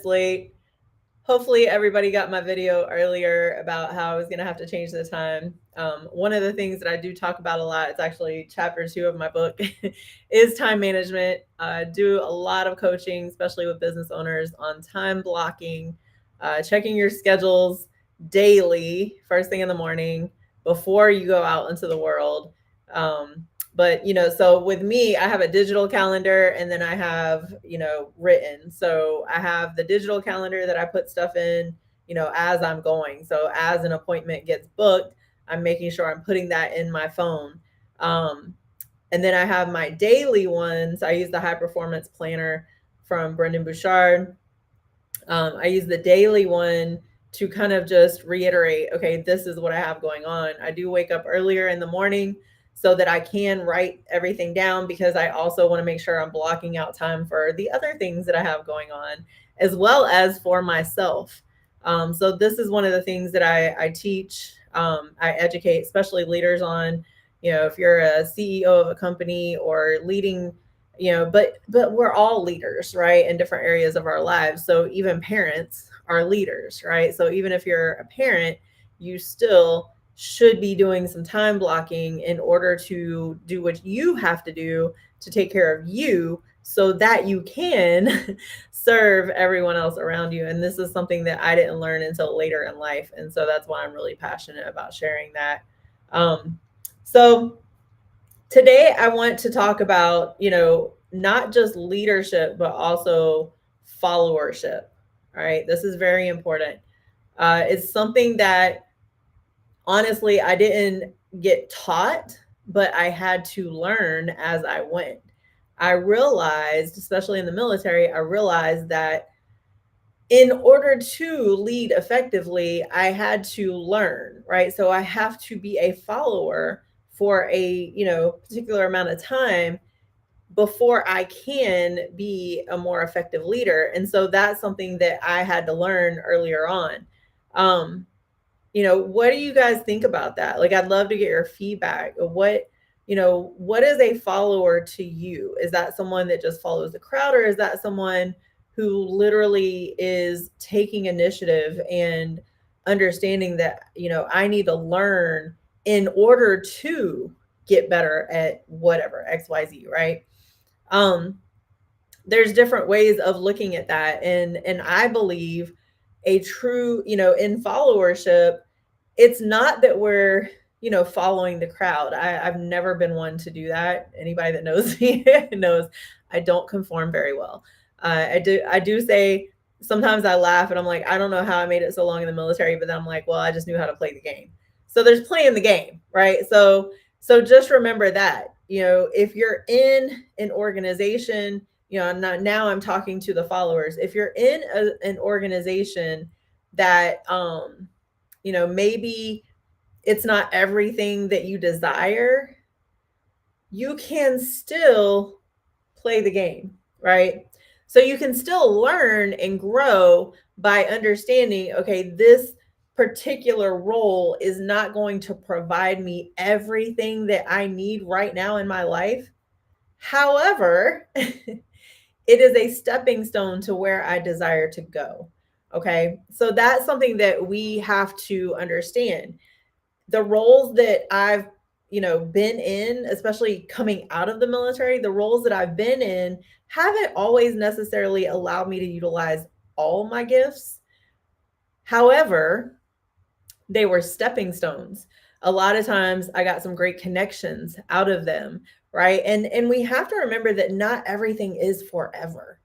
late. Hopefully, everybody got my video earlier about how I was going to have to change the time. One of the things that I do talk about a lot, it's actually chapter 2 of my book, is time management. I do a lot of coaching, especially with business owners, on time blocking, checking your schedules daily, first thing in the morning, before you go out into the world. But so with me, I have a digital calendar and then I have written. So I have the digital calendar that I put stuff in as I'm going. So as an appointment gets booked, I'm making sure I'm putting that in my phone. um, and then I have my daily ones. I use the high performance planner from Brendan Bouchard. I use the daily one to kind of just reiterate, okay, this is what I have going on. I do wake up earlier in the morning so that I can write everything down, because I also want to make sure I'm blocking out time for the other things that I have going on, as well as for myself. So this is one of the things that I teach, I educate, especially leaders on. If you're a CEO of a company or leading, but we're all leaders, right, in different areas of our lives. So even parents are leaders, right? So even if you're a parent, you still should be doing some time blocking in order to do what you have to do to take care of you, so that you can serve everyone else around you. And this is something that I didn't learn until later in life, and so that's why I'm really passionate about sharing that. Um, so today I want to talk about, not just leadership, but also followership. All right. This is very important. It's something that honestly I didn't get taught, but I had to learn as I went. I realized, especially in the military, I realized that in order to lead effectively, I had to learn, right? So I have to be a follower for a, particular amount of time before I can be a more effective leader. And so that's something that I had to learn earlier on. Um, what do you guys think about that? Like, I'd love to get your feedback. What is a follower to you? Is that someone that just follows the crowd, or is that someone who literally is taking initiative and understanding that, I need to learn in order to get better at whatever XYZ, right? Um, there's different ways of looking at that, and I believe a true, in followership, it's not that we're following the crowd. I've never been one to do that. Anybody that knows me knows I don't conform very well. I do say sometimes I laugh and I'm like, I don't know how I made it so long in the military, but then I'm like, well, I just knew how to play the game. So there's playing the game, right? So just remember that, if you're in an organization, now I'm talking to the followers. If you're in an organization that maybe it's not everything that you desire, you can still play the game, right? So you can still learn and grow by understanding, okay, this particular role is not going to provide me everything that I need right now in my life. However, it is a stepping stone to where I desire to go. Okay. So that's something that we have to understand. The roles that I've, been in, especially coming out of the military, the roles that I've been in haven't always necessarily allowed me to utilize all my gifts. However, they were stepping stones. A lot of times I got some great connections out of them, right? And we have to remember that not everything is forever.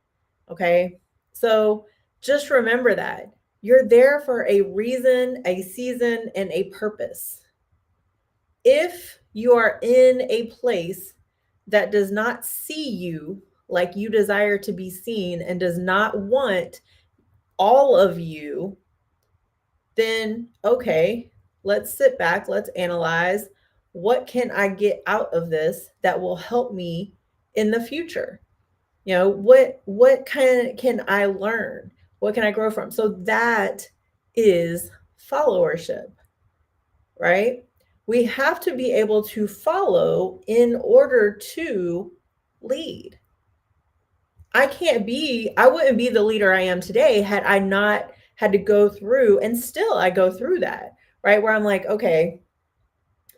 Okay? So just remember that. You're there for a reason, a season, and a purpose. If you are in a place that does not see you like you desire to be seen and does not want all of you, then okay, let's sit back, let's analyze, what can I get out of this that will help me in the future? What can I learn? What can I grow from? So that is followership, right? We have to be able to follow in order to lead. I wouldn't be the leader I am today had I not had to go through, and still I go through that, right? Where I'm like, okay,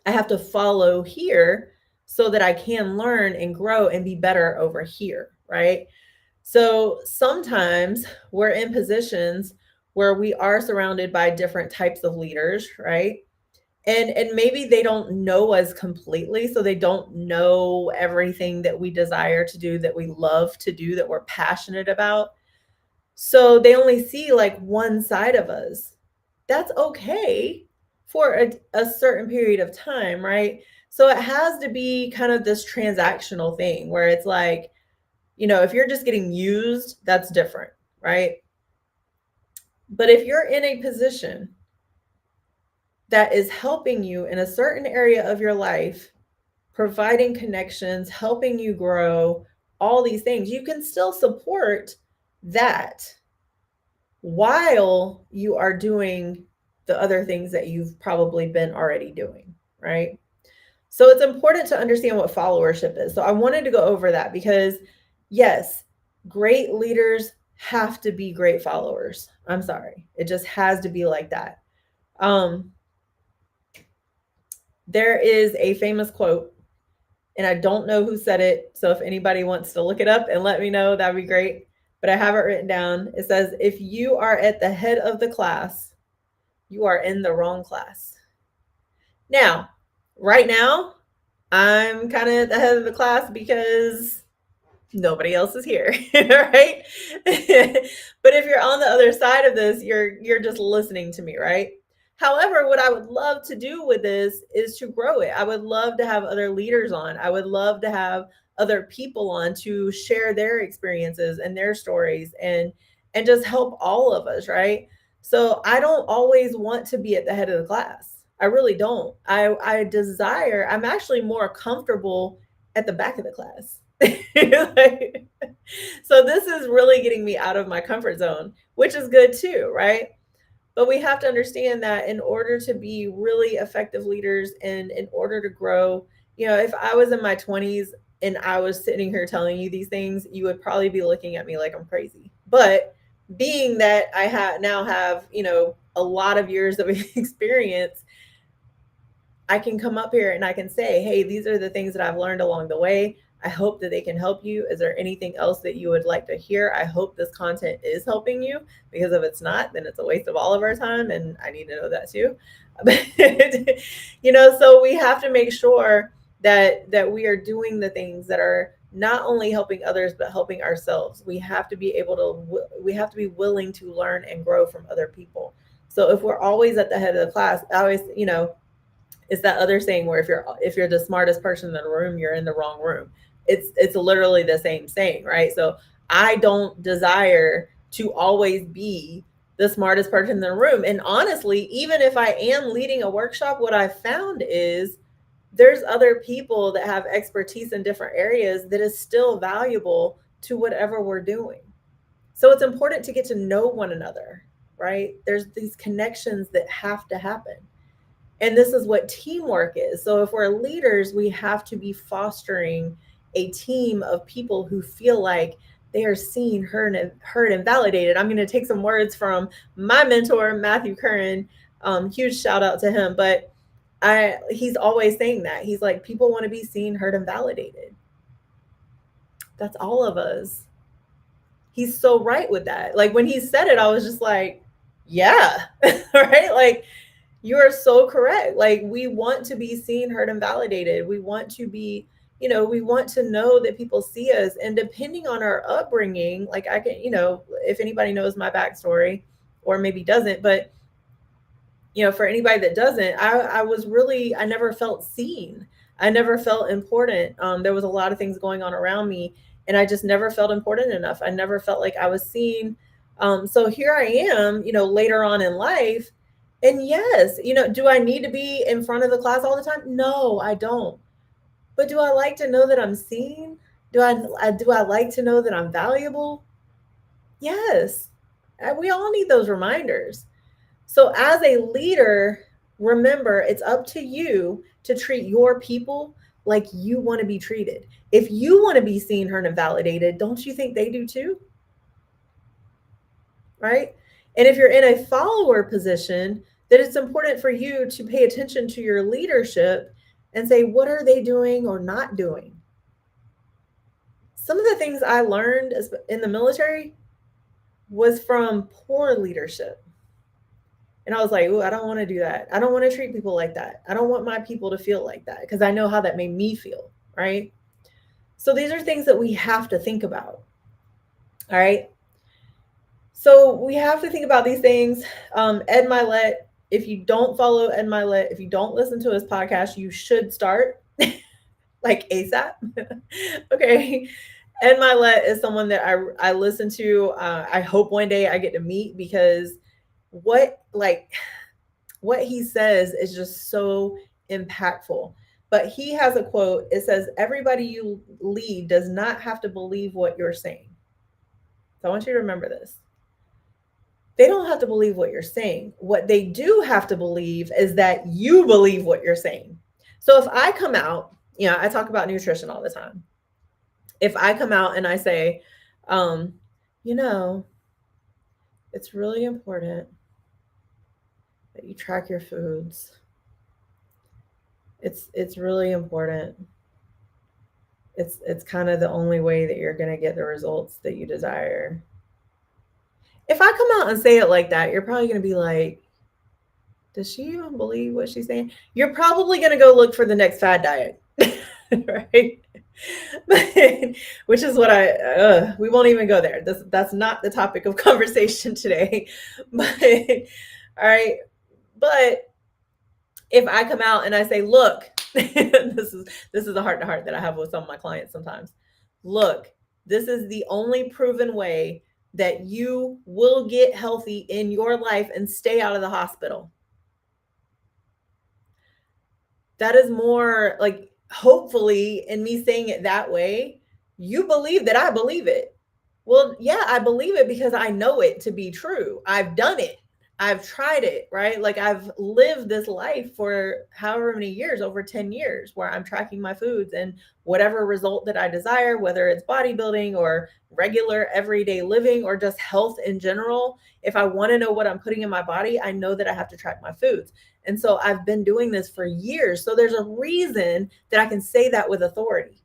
I have to follow here so that I can learn and grow and be better over here, right? So sometimes we're in positions where we are surrounded by different types of leaders, right? And maybe they don't know us completely, so they don't know everything that we desire to do, that we love to do, that we're passionate about. So they only see like one side of us. That's okay for a certain period of time, right? So it has to be kind of this transactional thing where it's like, if you're just getting used, that's different, right? But if you're in a position that is helping you in a certain area of your life, providing connections, helping you grow, all these things, you can still support that while you are doing the other things that you've probably been already doing, right? So it's important to understand what followership is. So I wanted to go over that because, yes, great leaders have to be great followers. I'm sorry. It just has to be like that. Um, there is a famous quote, and I don't know who said it. So if anybody wants to look it up and let me know, that'd be great. But I have it written down. It says, if you are at the head of the class, you are in the wrong class. Now, right now, I'm kind of at the head of the class because nobody else is here, right? But if you're on the other side of this, you're just listening to me, right? However, what I would love to do with this is to grow it. I would love to have other leaders on. I would love to have other people on to share their experiences and their stories, and just help all of us, right? So I don't always want to be at the head of the class. I really don't. I'm actually more comfortable at the back of the class. Like, so this is really getting me out of my comfort zone, which is good too, right? But we have to understand that in order to be really effective leaders and in order to grow, if I was in my 20s and I was sitting here telling you these things, you would probably be looking at me like I'm crazy. But being that now have, a lot of years of experience, I can come up here and I can say, hey, these are the things that I've learned along the way. I hope that they can help you. Is there anything else that you would like to hear? I hope this content is helping you, because if it's not, then it's a waste of all of our time. And I need to know that too. But, so we have to make sure that we are doing the things that are not only helping others, but helping ourselves. We have to be willing to learn and grow from other people. So if we're always at the head of the class, I always, it's that other saying where if you're the smartest person in the room, you're in the wrong room. It's literally the same saying, right? So I don't desire to always be the smartest person in the room. And honestly, even if I am leading a workshop, what I found is there's other people that have expertise in different areas that is still valuable to whatever we're doing. So it's important to get to know one another, right? There's these connections that have to happen. And this is what teamwork is. So if we're leaders, we have to be fostering a team of people who feel like they are seen, heard, and validated. I'm going to take some words from my mentor, Matthew Curran. Huge shout out to him. But he's always saying that. He's like, people want to be seen, heard, and validated. That's all of us. He's so right with that. Like when he said it, I was just like, yeah, right? Like, you are so correct. Like we want to be seen, heard, and validated. We want to be, we want to know that people see us. And depending on our upbringing, like I can, if anybody knows my backstory or maybe doesn't, but for anybody that doesn't, I never felt seen. I never felt important. There was a lot of things going on around me, and I just never felt important enough. I never felt like I was seen. So here I am, later on in life. And yes, do I need to be in front of the class all the time? No, I don't. But do I like to know that I'm seen? Do I like to know that I'm valuable? Yes. We all need those reminders. So as a leader, remember, it's up to you to treat your people like you want to be treated. If you want to be seen, heard, and validated, don't you think they do too? Right? And if you're in a follower position, then it's important for you to pay attention to your leadership and say, what are they doing or not doing? Some of the things I learned in the military was from poor leadership. And I was like, "Ooh, I don't want to do that. I don't want to treat people like that. I don't want my people to feel like that because I know how that made me feel." Right. So these are things that we have to think about. All right. So we have to think about these things. Ed Milet, if you don't follow Ed Milet, if you don't listen to his podcast, you should start like ASAP. Okay. Ed Milet is someone that I listen to. I hope one day I get to meet because what like what he says is just so impactful. But he has a quote. It says, everybody you lead does not have to believe what you're saying. So I want you to remember this. They don't have to believe what you're saying. What they do have to believe is that you believe what you're saying. So if I come out, I talk about nutrition all the time. If I come out and I say, um, you know, it's really important that you track your foods. It's really important. It's kind of the only way that you're going to get the results that you desire. If I come out and say it like that, you're probably going to be like, does she even believe what she's saying? You're probably going to go look for the next fad diet. Right? Which is what we won't even go there. That's not the topic of conversation today. But all right. But if I come out and I say, look, this is a heart to heart that I have with some of my clients sometimes. Look, this is the only proven way that you will get healthy in your life and stay out of the hospital. That is more like, hopefully, in me saying it that way, you believe that I believe it. Well, yeah, I believe it because I know it to be true. I've done it. I've tried it, right? Like I've lived this life for however many years, over 10 years, where I'm tracking my foods and whatever result that I desire, whether it's bodybuilding or regular everyday living or just health in general. If I want to know what I'm putting in my body, I know that I have to track my foods. And so I've been doing this for years. So there's a reason that I can say that with authority.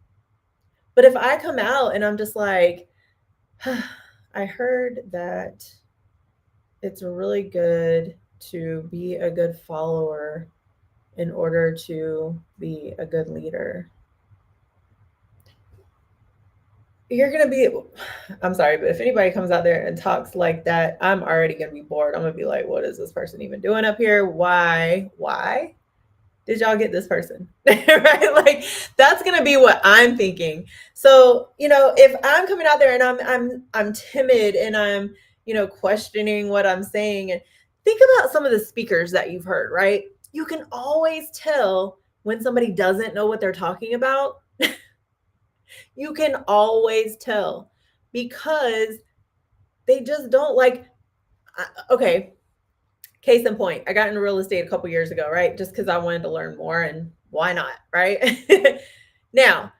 But if I come out and I'm just like, I heard that it's really good to be a good follower in order to be a good leader. You're going to be, I'm sorry, but if anybody comes out there and talks like that, I'm already going to be bored. I'm going to be like, what is this person even doing up here? Why did y'all get this person? Right? Like that's going to be what I'm thinking. So, if I'm coming out there and I'm timid and I'm, questioning what I'm saying, and think about some of the speakers that you've heard, right? You can always tell when somebody doesn't know what they're talking about. You can always tell because they just don't okay. Case in point, I got into real estate a couple years ago, right? Just because I wanted to learn more, and why not, right? Now,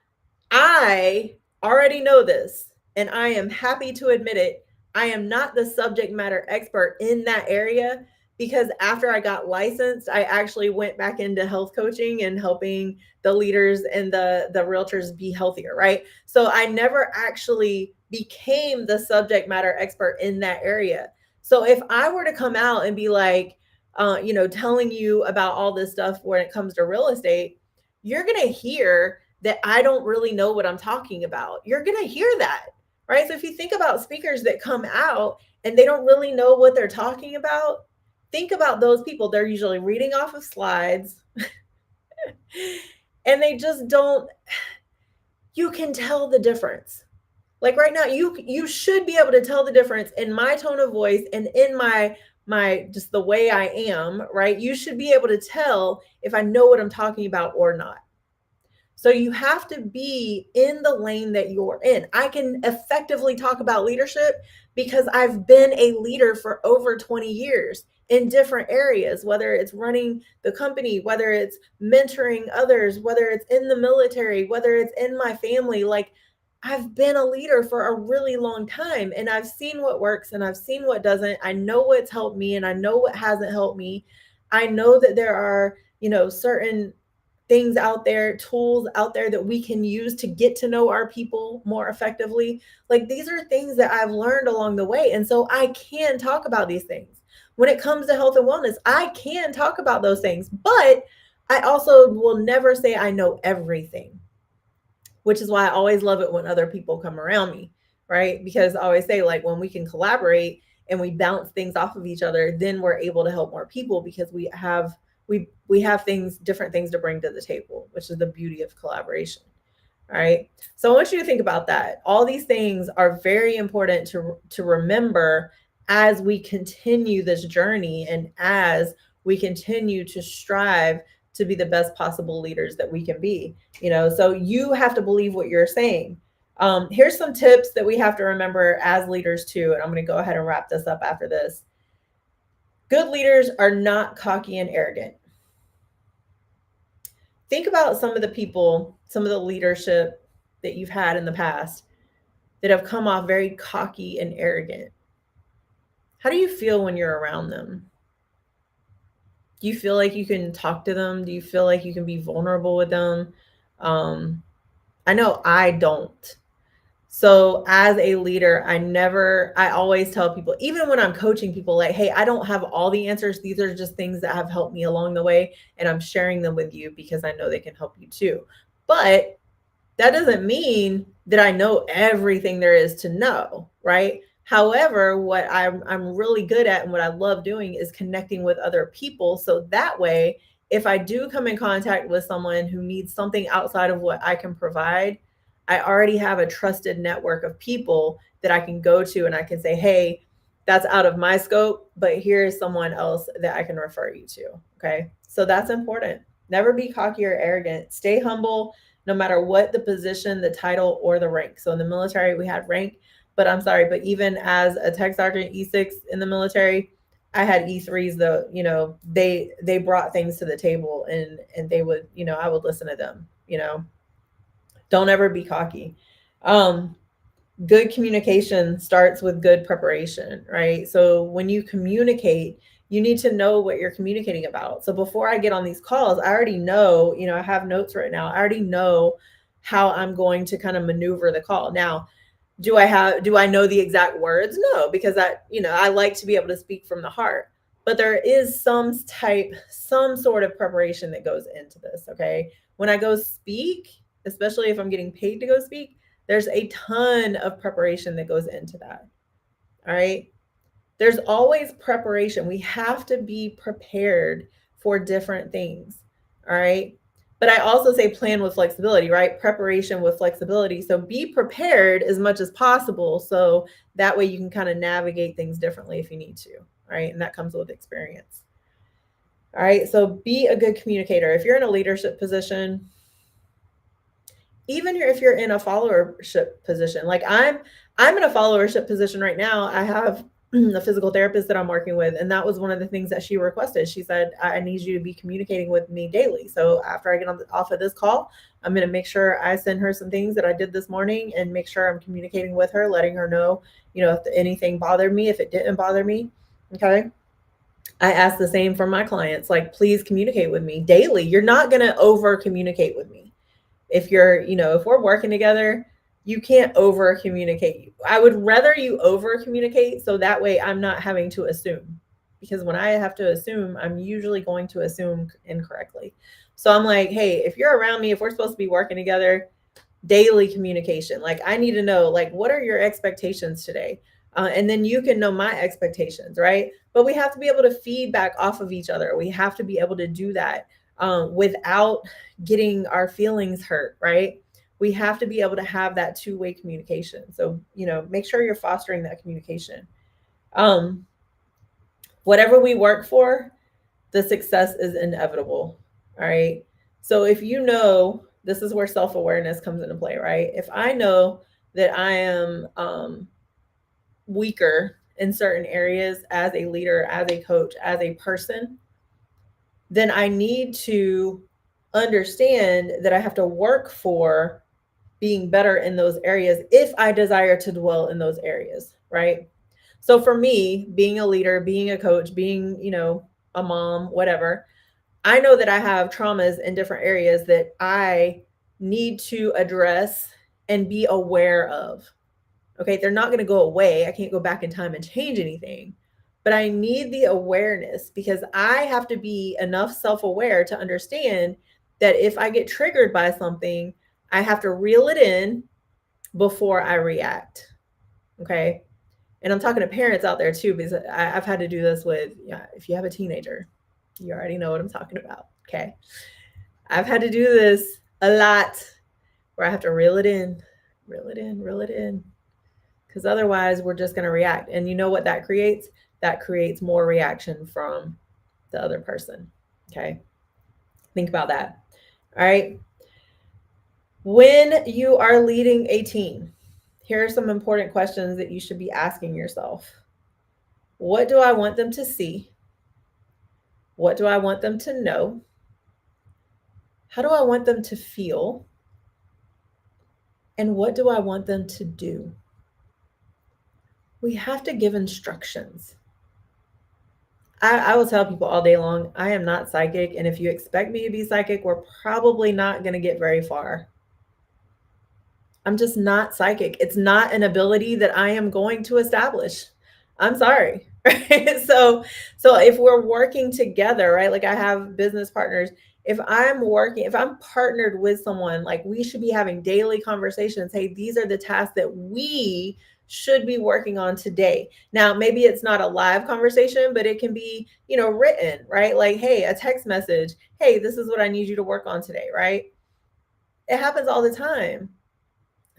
I already know this, and I am happy to admit it. I am not the subject matter expert in that area because after I got licensed, I actually went back into health coaching and helping the leaders and the realtors be healthier, right? So I never actually became the subject matter expert in that area. So if I were to come out and be like, telling you about all this stuff when it comes to real estate, you're going to hear that I don't really know what I'm talking about. You're going to hear that, right? So if you think about speakers that come out and they don't really know what they're talking about, think about those people. They're usually reading off of slides and they just don't, you can tell the difference. Like right now, you should be able to tell the difference in my tone of voice and in my just the way I am, right? You should be able to tell if I know what I'm talking about or not. So you have to be in the lane that you're in. I can effectively talk about leadership because I've been a leader for over 20 years in different areas, whether it's running the company, whether it's mentoring others, whether it's in the military, whether it's in my family. Like, I've been a leader for a really long time, and I've seen what works and I've seen what doesn't. I know what's helped me and I know what hasn't helped me. I know that there are, certain things out there, tools out there that we can use to get to know our people more effectively. Like, these are things that I've learned along the way. And so I can talk about these things. When it comes to health and wellness, I can talk about those things, but I also will never say I know everything, which is why I always love it when other people come around me, right? Because I always say, like, when we can collaborate and we bounce things off of each other, then we're able to help more people because we have things, different things to bring to the table, which is the beauty of collaboration. All right. So I want you to think about that. All these things are very important to remember as we continue this journey and as we continue to strive to be the best possible leaders that we can be. So you have to believe what you're saying. Here's some tips that we have to remember as leaders too, and I'm going to go ahead and wrap this up after this. Good leaders are not cocky and arrogant. Think about some of the people, some of the leadership that you've had in the past that have come off very cocky and arrogant. How do you feel when you're around them? Do you feel like you can talk to them? Do you feel like you can be vulnerable with them? I know I don't. So as a leader, I always tell people, even when I'm coaching people, like, hey, I don't have all the answers. These are just things that have helped me along the way. And I'm sharing them with you because I know they can help you too. But that doesn't mean that I know everything there is to know, right? However, what I'm really good at and what I love doing is connecting with other people. So that way, if I do come in contact with someone who needs something outside of what I can provide, I already have a trusted network of people that I can go to and I can say, hey, that's out of my scope, but here's someone else that I can refer you to. Okay. So that's important. Never be cocky or arrogant. Stay humble no matter what the position, the title, or the rank. So in the military, we had rank, but I'm sorry, but even as a tech sergeant E6 in the military, I had E3s though, they brought things to the table and they would, I would listen to them, Don't ever be cocky. Good communication starts with good preparation, right? So when you communicate, you need to know what you're communicating about. So before I get on these calls, I already know, I have notes right now. I already know how I'm going to kind of maneuver the call. Now, do I know the exact words? No, because I like to be able to speak from the heart. But there is some sort of preparation that goes into this, okay? When I go speak, especially if I'm getting paid to go speak, there's a ton of preparation that goes into that. All right? There's always preparation. We have to be prepared for different things. All right? But I also say plan with flexibility, right? Preparation with flexibility. So be prepared as much as possible. So that way you can kind of navigate things differently if you need to, right? And that comes with experience. All right. So be a good communicator. If you're in a leadership position, even if you're in a followership position, like I'm in a followership position right now. I have a physical therapist that I'm working with, and that was one of the things that she requested. She said, I need you to be communicating with me daily. So after I get off of this call, I'm going to make sure I send her some things that I did this morning and make sure I'm communicating with her, letting her know, if anything bothered me, if it didn't bother me. Okay. I ask the same from my clients, like, please communicate with me daily. You're not going to over communicate with me. If if we're working together, you can't over communicate. I would rather you over communicate so that way I'm not having to assume, because when I have to assume, I'm usually going to assume incorrectly. So I'm like, hey, if you're around me, if we're supposed to be working together, daily communication. Like, I need to know, like, what are your expectations today? And then you can know my expectations, right? But we have to be able to feedback off of each other. We have to be able to do that without getting our feelings hurt, right? We have to be able to have that two-way communication. So, make sure you're fostering that communication. Whatever we work for, the success is inevitable. All right. So if you know this is where self-awareness comes into play, right? If I know that I am weaker in certain areas as a leader, as a coach, as a person, then I need to understand that I have to work for being better in those areas if I desire to dwell in those areas, right? So for me, being a leader, being a coach, being, a mom, whatever, I know that I have traumas in different areas that I need to address and be aware of. Okay, they're not going to go away. I can't go back in time and change anything. But I need the awareness because I have to be enough self aware to understand that if I get triggered by something, I have to reel it in before I react. Okay. And I'm talking to parents out there too, because I've had to do this with, if you have a teenager, you already know what I'm talking about. Okay. I've had to do this a lot where I have to reel it in, reel it in, reel it in. Because otherwise, we're just going to react. And you know what that creates? That creates more reaction from the other person. Okay. Think about that. All right. When you are leading a team, here are some important questions that you should be asking yourself. What do I want them to see? What do I want them to know? How do I want them to feel? And what do I want them to do? We have to give instructions. I will tell people all day long, I am not psychic. And if you expect me to be psychic, we're probably not going to get very far. I'm just not psychic. It's not an ability that I am going to establish. I'm sorry. Right? So if we're working together, right? Like I have business partners. If I'm partnered with someone, like we should be having daily conversations. Hey, these are the tasks that we should be working on today. Now, maybe it's not a live conversation, but it can be, written, right? Like, hey, a text message. Hey, this is what I need you to work on today, right? It happens all the time.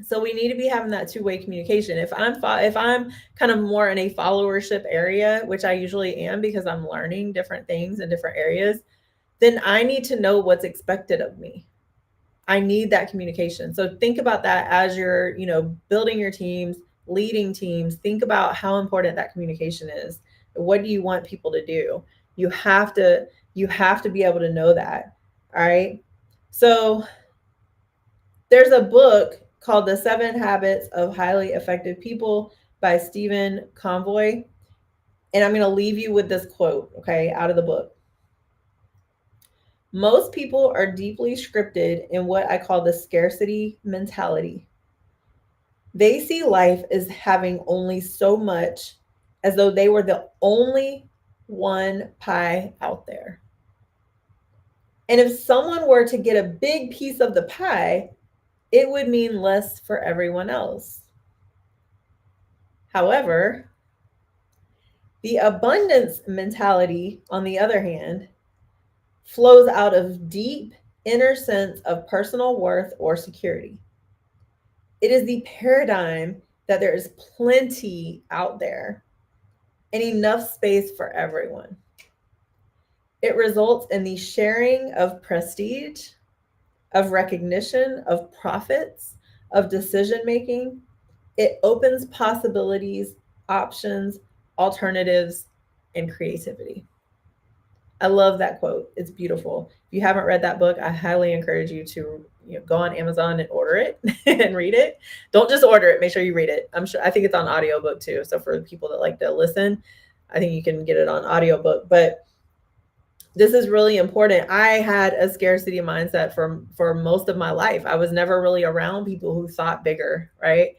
So we need to be having that two-way communication. If I'm kind of more in a followership area, which I usually am because I'm learning different things in different areas, then I need to know what's expected of me. I need that communication. So think about that as you're, building your teams, leading teams. Think about how important that communication is. What do you want people to do? You have to be able to know that. All right. So there's a book called The 7 Habits of Highly Effective People by Stephen Convoy. And I'm going to leave you with this quote, okay, out of the book. Most people are deeply scripted in what I call the scarcity mentality. They see life as having only so much, as though they were the only one pie out there. And if someone were to get a big piece of the pie, it would mean less for everyone else. However, the abundance mentality, on the other hand, flows out of deep inner sense of personal worth or security. It is the paradigm that there is plenty out there and enough space for everyone. It results in the sharing of prestige, of recognition, of profits, of decision making. It opens possibilities, options, alternatives, and creativity. I love that quote. It's beautiful. If you haven't read that book, I highly encourage you to go on Amazon and order it and read it. Don't just order it, make sure you read it. I think it's on audiobook too. So for people that like to listen, I think you can get it on audiobook. But this is really important. I had a scarcity mindset for most of my life. I was never really around people who thought bigger, right?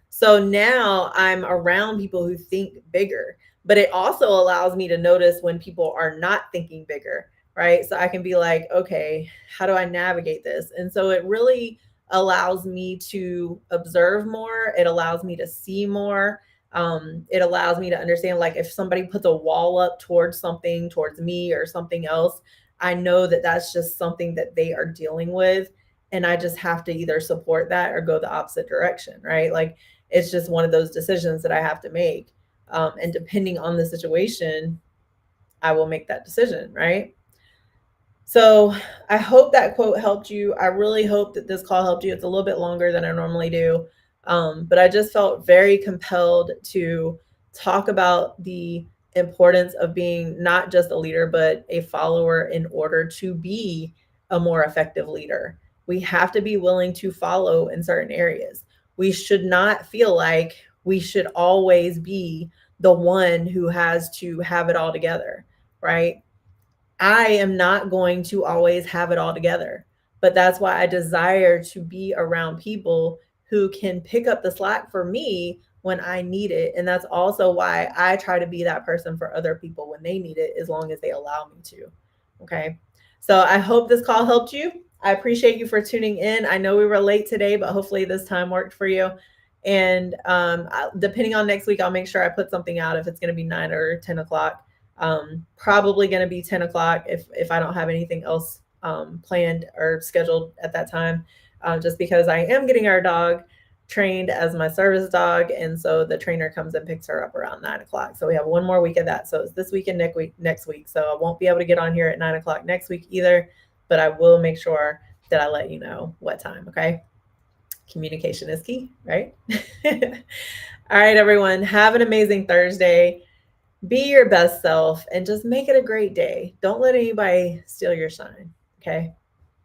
So now I'm around people who think bigger, but it also allows me to notice when people are not thinking bigger, right? So I can be like, okay, how do I navigate this? And so it really allows me to observe more. It allows me to see more. It allows me to understand, like, if somebody puts a wall up towards something, towards me or something else, I know that that's just something that they are dealing with. And I just have to either support that or go the opposite direction, right? Like, it's just one of those decisions that I have to make. And depending on the situation, I will make that decision, right? So I hope that quote helped you. I really hope that this call helped you. It's a little bit longer than I normally do. But I just felt very compelled to talk about the importance of being not just a leader, but a follower in order to be a more effective leader. We have to be willing to follow in certain areas. We should not feel like we should always be the one who has to have it all together, right? I am not going to always have it all together. But that's why I desire to be around people who can pick up the slack for me when I need it. And that's also why I try to be that person for other people when they need it, as long as they allow me to. Okay. So I hope this call helped you. I appreciate you for tuning in. I know we were late today, but hopefully this time worked for you. And depending on next week, I'll make sure I put something out if it's going to be 9 or 10 o'clock. Probably going to be 10 o'clock if I don't have anything else planned or scheduled at that time, just because I am getting our dog trained as my service dog. And so the trainer comes and picks her up around 9 o'clock. So we have one more week of that. So it's this week and next week. So I won't be able to get on here at 9 o'clock next week either, but I will make sure that I let you know what time. Okay. Communication is key, right? All right, everyone. Have an amazing Thursday. Be your best self and just make it a great day. Don't let anybody steal your shine. Okay.